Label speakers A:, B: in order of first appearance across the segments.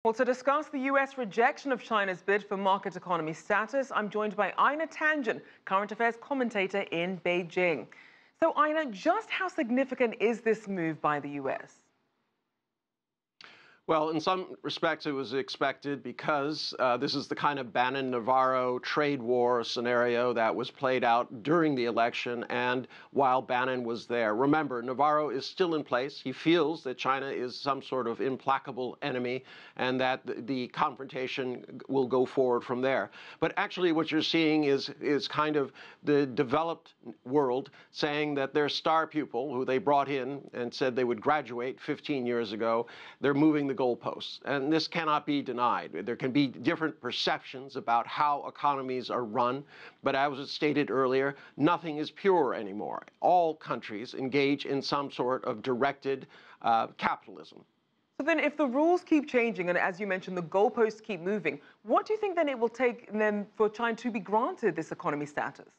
A: Well, to discuss the U.S. rejection of China's bid for market economy status, I'm joined by Einar Tangen, current affairs commentator in Beijing. So, Einar, just how significant is this move by the U.S.?
B: Well, in some respects, it was expected because this is the kind of Bannon-Navarro trade war scenario that was played out during the election and while Bannon was there. Remember, Navarro is still in place. He feels that China is some sort of implacable enemy and that the confrontation will go forward from there. But actually, what you're seeing is kind of the developed world saying that their star pupil, who they brought in and said they would graduate 15 years ago, they're moving the goalposts, and this cannot be denied. There can be different perceptions about how economies are run, but as was stated earlier, nothing is pure anymore. All countries engage in some sort of directed capitalism.
A: So then if the rules keep changing and, as you mentioned, the goalposts keep moving, what do you think then it will take then for China to be granted this economy status?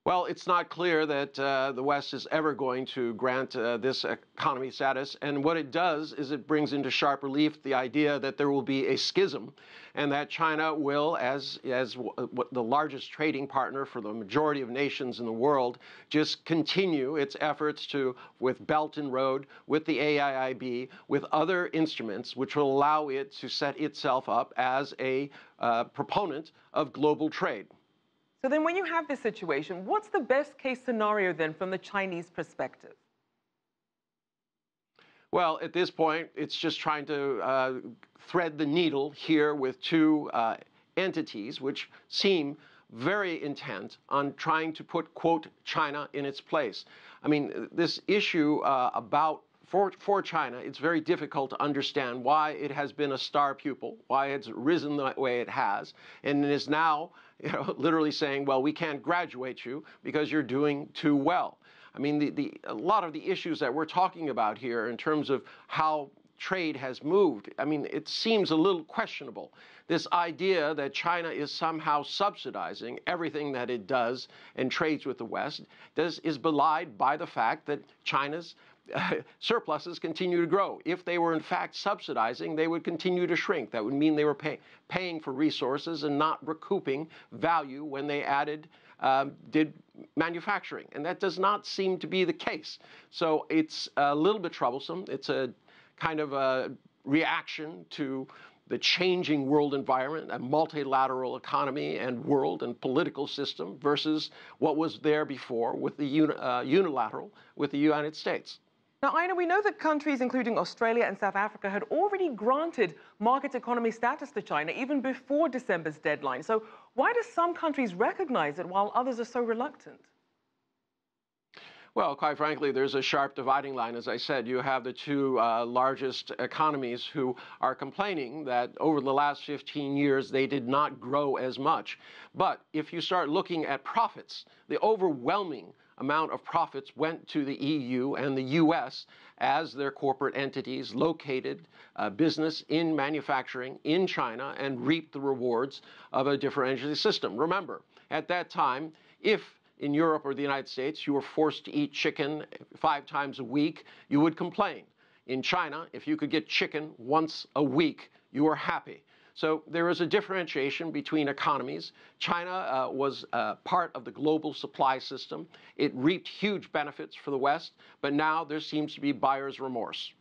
B: Well, it's not clear that the West is ever going to grant this economy status. And what it does is it brings into sharp relief the idea that there will be a schism and that China will, as the largest trading partner for the majority of nations in the world, just continue its efforts with Belt and Road, with the AIIB, with other instruments which will allow it to set itself up as a proponent of global trade.
A: So then when you have this situation, what's the best case scenario then from the Chinese perspective?
B: Well, at this point, it's just trying to thread the needle here with two entities which seem very intent on trying to put, quote, China in its place. I mean, this issue for China, it's very difficult to understand why it has been a star pupil, why it's risen the way it has, and it is now literally saying, well, we can't graduate you because you're doing too well. I mean, a lot of the issues that we're talking about here in terms of how trade has moved, I mean, it seems a little questionable. This idea that China is somehow subsidizing everything that it does and trades with the West is belied by the fact that China's surpluses continue to grow. If they were in fact subsidizing, they would continue to shrink. That would mean they were paying for resources and not recouping value when they did manufacturing. And that does not seem to be the case. So it's a little bit troublesome. It's a kind of a reaction to the changing world environment, a multilateral economy and world and political system versus what was there before with the unilateral with the United States.
A: Now, Einar, we know that countries including Australia and South Africa had already granted market economy status to China even before December's deadline. So why do some countries recognize it while others are so reluctant?
B: Well, quite frankly, there's a sharp dividing line. As I said, you have the two largest economies who are complaining that over the last 15 years, they did not grow as much. But if you start looking at profits, the overwhelming amount of profits went to the EU and the US as their corporate entities located business in manufacturing in China and reaped the rewards of a differentiated system. Remember, at that time, if in Europe or the United States, you were forced to eat chicken 5 times a week, you would complain. In China, if you could get chicken once a week, you were happy. So there is a differentiation between economies. China was part of the global supply system. It reaped huge benefits for the West, but now there seems to be buyer's remorse.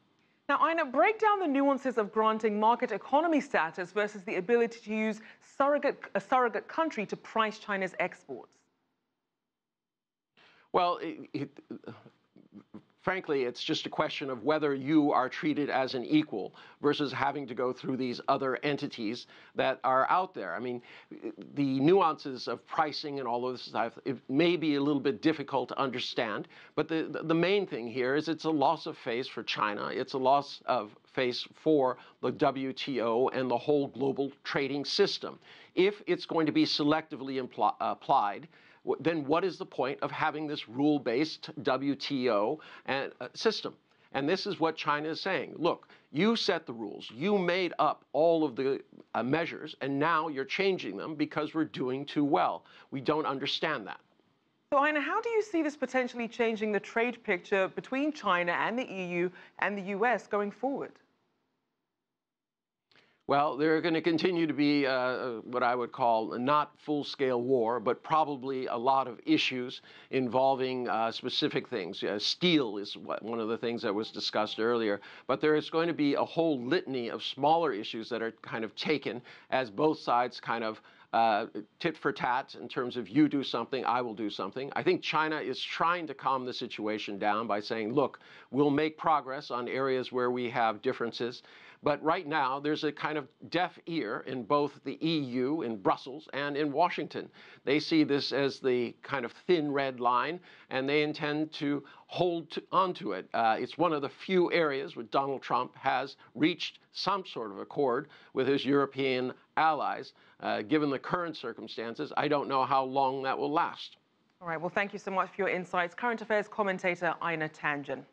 A: Now, Einar, break down the nuances of granting market economy status versus the ability to use a surrogate country to price China's exports.
B: Well, frankly, it's just a question of whether you are treated as an equal versus having to go through these other entities that are out there. I mean, the nuances of pricing and all of this stuff, it may be a little bit difficult to understand, but the main thing here is it's a loss of face for China. It's a loss of face for the WTO and the whole global trading system. If it's going to be selectively applied, then what is the point of having this rule-based WTO system? And this is what China is saying. Look, you set the rules. You made up all of the measures, and now you're changing them because we're doing too well. We don't understand that.
A: So, Einar, how do you see this potentially changing the trade picture between China and the EU and the US going forward?
B: Well, there are going to continue to be what I would call not full-scale war, but probably a lot of issues involving specific things. Steel is one of the things that was discussed earlier, but there is going to be a whole litany of smaller issues that are kind of taken as both sides kind of tit for tat in terms of you do something, I will do something. I think China is trying to calm the situation down by saying, look, we'll make progress on areas where we have differences. But right now, there's a kind of deaf ear in both the EU, in Brussels, and in Washington. They see this as the kind of thin red line, and they intend to hold onto it. It's one of the few areas where Donald Trump has reached some sort of accord with his European allies. Given the current circumstances, I don't know how long that will last.
A: All right, well, thank you so much for your insights. Current affairs commentator Einar Tangen.